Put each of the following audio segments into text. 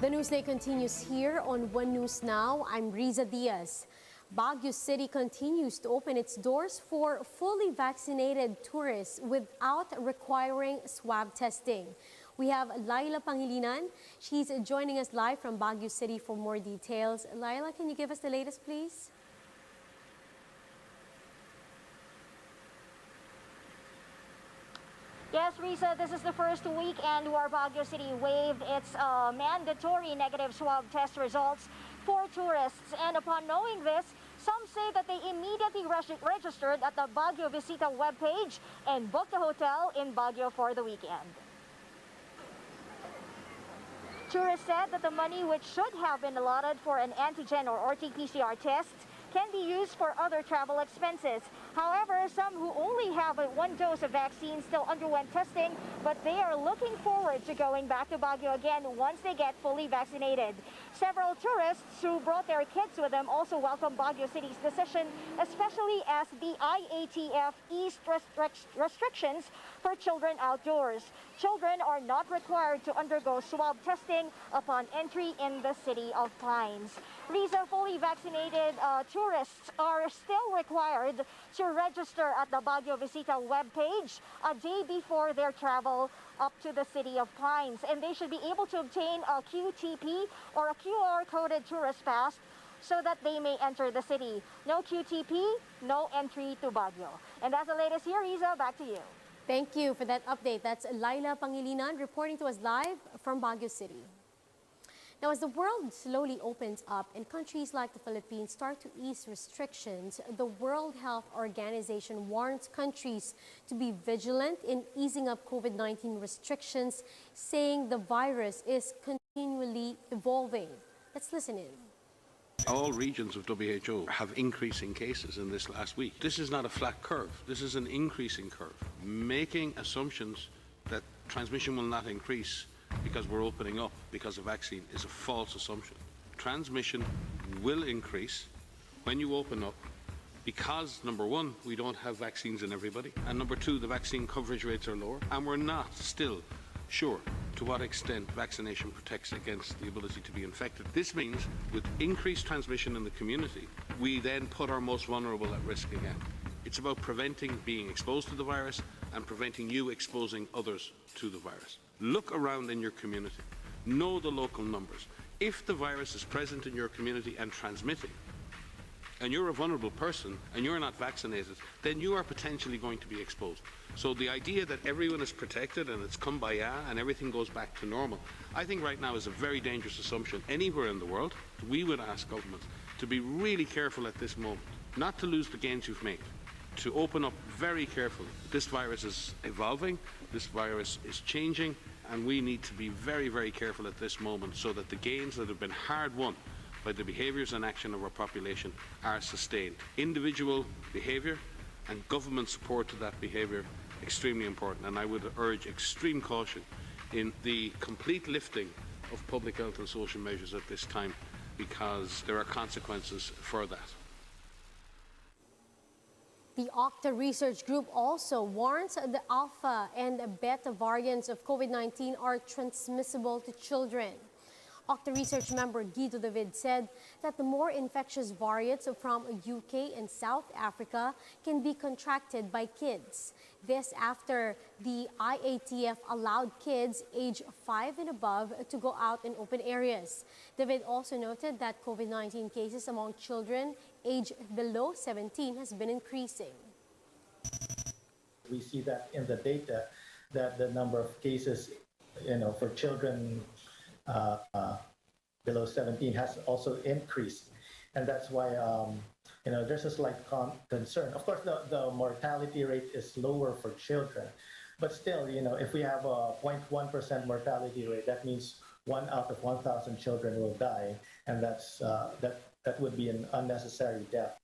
The Newsday continues here on One News Now. I'm Riza Diaz. Baguio City continues to open its doors for fully vaccinated tourists without requiring swab testing. We have Laila Pangilinan. She's joining us live from Baguio City for more details. Laila, can you give us the latest, please? Yes, Risa, this is the first weekend where Baguio City waived its mandatory negative swab test results for tourists. And upon knowing this, some say that they immediately registered at the Baguio Visita webpage and booked a hotel in Baguio for the weekend. Tourists said that the money which should have been allotted for an antigen or RT-PCR test can be used for other travel expenses. However, some who only have one dose of vaccine still underwent testing, but they are looking forward to going back to Baguio again once they get fully vaccinated. Several tourists who brought their kids with them also welcome Baguio City's decision, especially as the IATF eased restrictions for children outdoors. Children are not required to undergo swab testing upon entry in the City of Pines. Riza, fully vaccinated tourists are still required to register at the Baguio Visita webpage a day before their travel up to the City of Pines. And they should be able to obtain a QTP or a QR-coded tourist pass so that they may enter the city. No QTP, no entry to Baguio. And that's the latest here, Riza. Back to you. Thank you for that update. That's Laila Pangilinan reporting to us live from Baguio City. Now, as the world slowly opens up and countries like the Philippines start to ease restrictions, the World Health Organization warns countries to be vigilant in easing up COVID-19 restrictions, saying the virus is continually evolving. Let's listen in. All regions of WHO have increasing cases in this last week. This is not a flat curve. This is an increasing curve. Making assumptions that transmission will not increase because we're opening up because of vaccine is a false assumption. Transmission will increase when you open up because, number one, we don't have vaccines in everybody, and number two, the vaccine coverage rates are lower, and we're not still sure to what extent vaccination protects against the ability to be infected. This means with increased transmission in the community, we then put our most vulnerable at risk again. It's about preventing being exposed to the virus and preventing you exposing others to the virus. Look around in your community. Know the local numbers. If the virus is present in your community and transmitting, and you're a vulnerable person and you're not vaccinated, then you are potentially going to be exposed. So the idea that everyone is protected and it's kumbaya and everything goes back to normal, I think right now is a very dangerous assumption anywhere in the world. We would ask governments to be really careful at this moment, not to lose the gains you've made, to open up very carefully. This virus is evolving, this virus is changing, and we need to be very, very careful at this moment so that the gains that have been hard won by the behaviours and action of our population are sustained. Individual behaviour and government support to that behaviour extremely important, and I would urge extreme caution in the complete lifting of public health and social measures at this time because there are consequences for that. The Octa Research Group also warns the alpha and beta variants of COVID-19 are transmissible to children. Octa Research member Guido David said that the more infectious variants from UK and South Africa can be contracted by kids. This after the IATF allowed kids age 5 and above to go out in open areas. David also noted that COVID-19 cases among children aged below 17 has been increasing. We see that in the data that the number of cases, for children below 17 has also increased, and that's why there's a slight concern. Of course, the mortality rate is lower for children, but still, if we have a 0.1% mortality rate, that means 1 out of 1,000 children will die, and that would be an unnecessary death.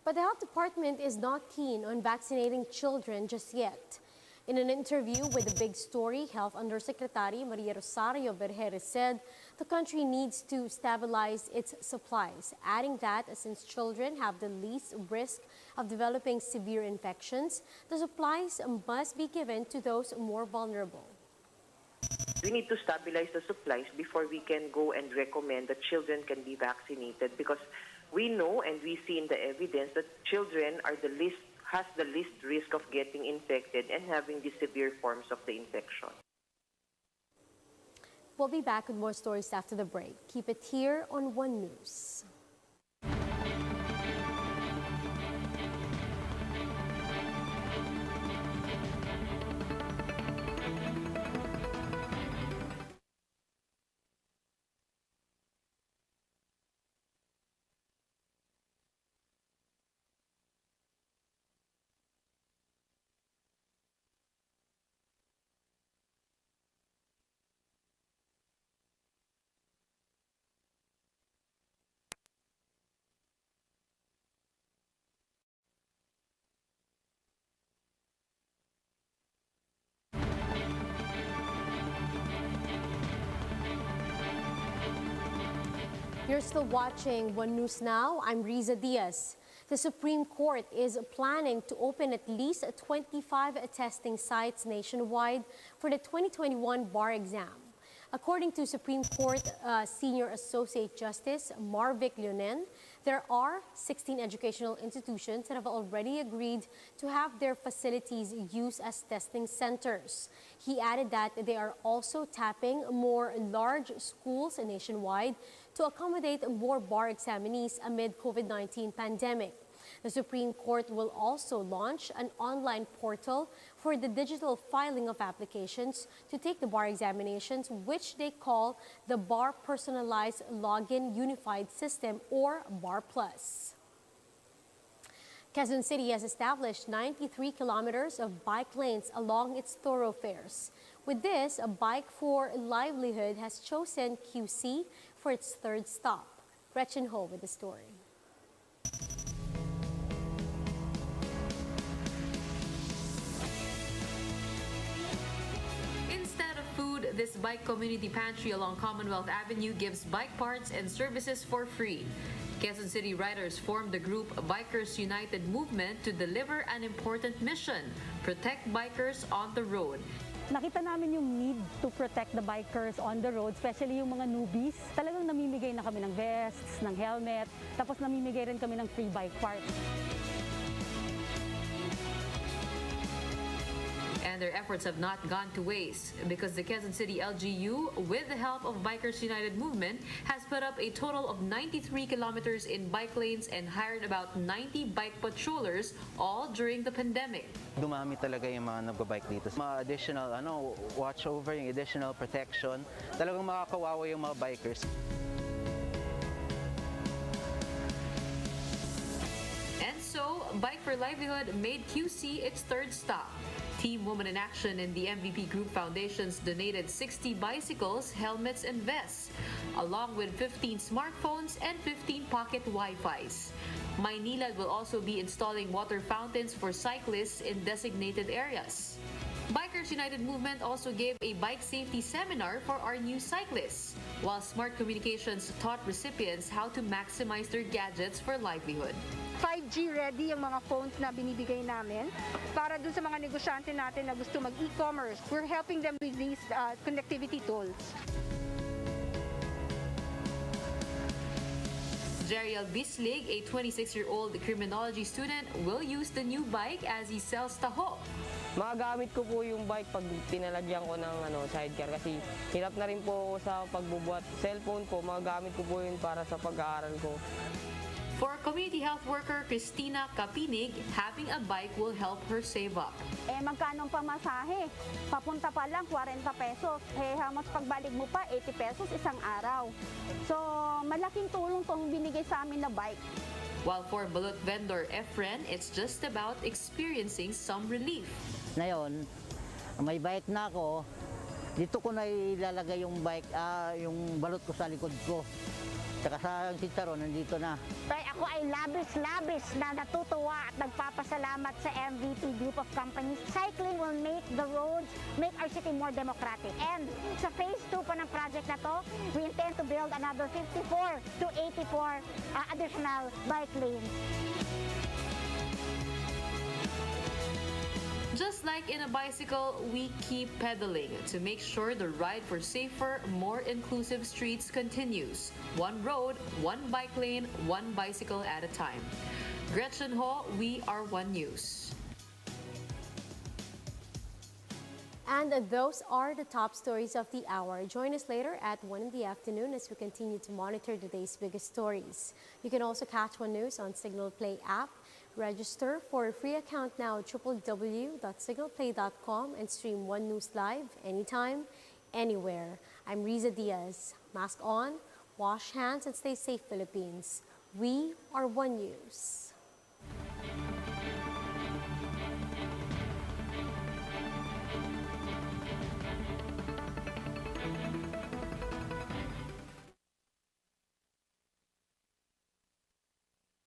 But the health department is not keen on vaccinating children just yet. In an interview with The Big Story, Health Undersecretary Maria Rosario Berjeres said the country needs to stabilize its supplies, adding that since children have the least risk of developing severe infections, the supplies must be given to those more vulnerable. We need to stabilize the supplies before we can go and recommend that children can be vaccinated, because we know and we see in the evidence that children are has the least risk of getting infected and having the severe forms of the infection. We'll be back with more stories after the break. Keep it here on One News. You're still watching One News Now. I'm Riza Diaz. The Supreme Court is planning to open at least 25 testing sites nationwide for the 2021 bar exam. According to Supreme Court Senior Associate Justice Marvic Leonen, there are 16 educational institutions that have already agreed to have their facilities used as testing centers. He added that they are also tapping more large schools nationwide to accommodate more bar examinees amid COVID-19 pandemic. The Supreme Court will also launch an online portal for the digital filing of applications to take the bar examinations, which they call the Bar Personalized Login Unified System, or Bar Plus. Quezon City has established 93 kilometers of bike lanes along its thoroughfares. With this, a Bike for Livelihood has chosen QC for its third stop. Gretchen Ho with the story. This bike community pantry along Commonwealth Avenue gives bike parts and services for free. Quezon City riders formed the group Bikers United Movement to deliver an important mission: protect bikers on the road. Nakita namin yung need to protect the bikers on the road, especially yung mga newbies. Talagang namimigay na kami ng vests, ng helmet, tapos namimigay rin kami ng free bike parts. And their efforts have not gone to waste, because the Quezon City LGU, with the help of Bikers United Movement, has put up a total of 93 kilometers in bike lanes and hired about 90 bike patrollers, all during the pandemic. Dumami talaga yung mga nagbabike dito. Mga additional watch over, yung additional protection, talagang makakawawa yung mga bikers. And so, Bike for Livelihood made QC its third stop. Team Women in Action and the MVP Group Foundations donated 60 bicycles, helmets, and vests, along with 15 smartphones and 15 pocket Wi-Fis. Maynilad will also be installing water fountains for cyclists in designated areas. Bikers United Movement also gave a bike safety seminar for our new cyclists, while Smart Communications taught recipients how to maximize their gadgets for livelihood. 5G ready yung mga phones na binibigay namin para dun sa mga negosyante natin na gusto mag-e-commerce. We're helping them with these connectivity tools. Jeriel Bislig, a 26-year-old criminology student, will use the new bike as he sells taho. Magagamit ko po yung bike pag pinalagyan ko ng sidecar, kasi hirap na rin po sa pagbubuhat. Cellphone po, magagamit ko po yun para sa pag-aaral ko. For community health worker Christina Kapinig, having a bike will help her save up. Magkano ang pamasahe? Papunta pa lang, 40 pesos. Hamas pagbalik mo pa, 80 pesos isang araw. So, malaking tulong itong binigay sa amin na bike. While for balut vendor Efren, it's just about experiencing some relief. Ngayon, may bike na ako, dito ko na ilalagay yung bike, yung balot ko sa likod ko. Saka sa chicharon, nandito na. Ako ay labis na natutuwa at nagpapasalamat sa MVP Group of Companies. Cycling will make the roads, make our city more democratic. And sa phase 2 pa ng project na to, we intend to build another 54 to 84 additional bike lanes. Just like in a bicycle, we keep pedaling to make sure the ride for safer, more inclusive streets continues. One road, one bike lane, one bicycle at a time. Gretchen Ho, we are One News. And those are the top stories of the hour. Join us later at 1 in the afternoon as we continue to monitor today's biggest stories. You can also catch One News on Signal Play app. Register for a free account now at www.signalplay.com and stream One News live anytime, anywhere. I'm Riza Diaz. Mask on, wash hands, and stay safe, Philippines. We are One News.